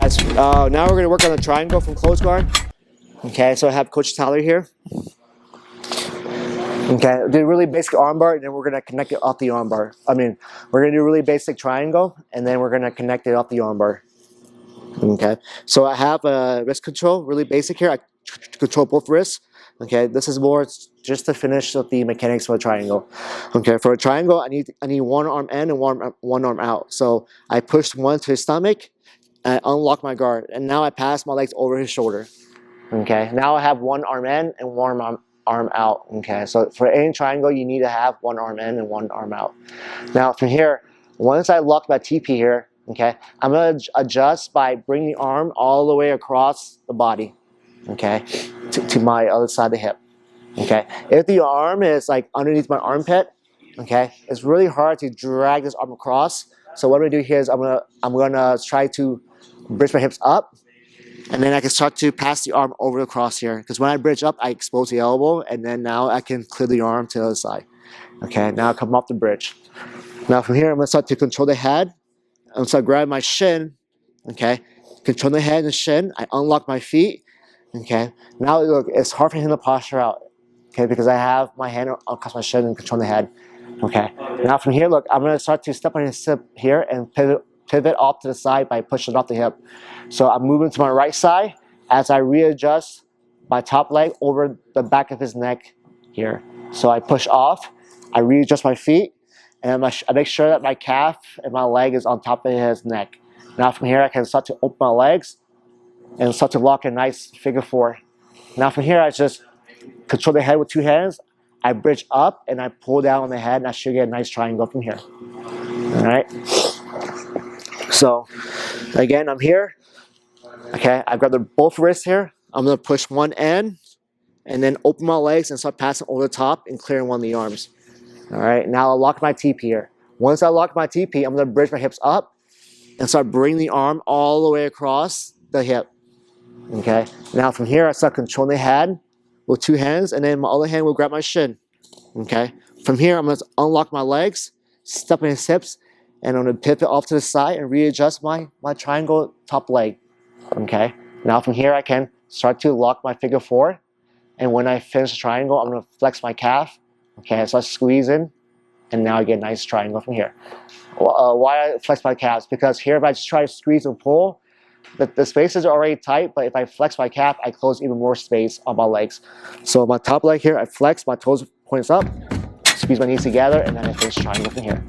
Now we're going to work on the triangle from close guard. Okay, so I have Coach Tyler here. Okay, do a really basic armbar, and then we're going to connect it off the armbar. We're going to do a really basic triangle, and then we're going to connect it off the armbar. Okay, so I have a wrist control, really basic here. I control both wrists. Okay, this is more just to finish the mechanics for a triangle. Okay, for a triangle, I need one arm in and one arm out. So I pushed one to his stomach, and I unlock my guard, and now I pass my legs over his shoulder. Okay, now I have one arm in and one arm out. Okay, so for any triangle, you need to have one arm in and one arm out. Now from here, once I lock my TP here, okay, I'm going to adjust by bringing the arm all the way across the body, okay, to my other side of the hip. Okay, if the arm is like underneath my armpit, okay, it's really hard to drag this arm across. So what I'm gonna do here is I'm gonna try to bridge my hips up, and then I can start to pass the arm over across here. Because when I bridge up, I expose the elbow, and then now I can clear the arm to the other side. Okay, now I come off the bridge. Now from here, I'm gonna start to control the head. I'm gonna start grabbing my shin. Okay, control the head and the shin. I unlock my feet. Okay, now look, it's hard for him to posture out. Okay, because I have my hand across my shin and control the head. Okay, now from here, look, I'm going to start to step on his hip here and pivot off to the side by pushing off the hip. So I'm moving to my right side as I readjust my top leg over the back of his neck here. So I push off, I readjust my feet, and I make sure that my calf and my leg is on top of his neck. Now from here, I can start to open my legs and start to lock a nice figure four. Now from here, I just control the head with two hands. I bridge up and I pull down on the head, and I should get a nice triangle from here. All right. So again, I'm here. Okay, I've got both wrists here. I'm gonna push one end and then open my legs and start passing over the top and clearing one of the arms. All right. Now I'll lock my TP here. Once I lock my TP, I'm gonna bridge my hips up and start bringing the arm all the way across the hip. Okay. Now from here, I start controlling the head with two hands, and then my other hand will grab my shin. Okay. From here, I'm going to unlock my legs, step in his hips, and I'm going to pivot off to the side and readjust my triangle top leg. Okay. Now from here, I can start to lock my figure four, and when I finish the triangle, I'm going to flex my calf. Okay. I start squeezing, and now I get a nice triangle from here. Why I flex my calves? Because here, if I just try to squeeze and pull, the spaces are already tight, but if I flex my calf, I close even more space on my legs. So my top leg here, I flex, my toes points up, squeeze my knees together, and then I finish triangle from here.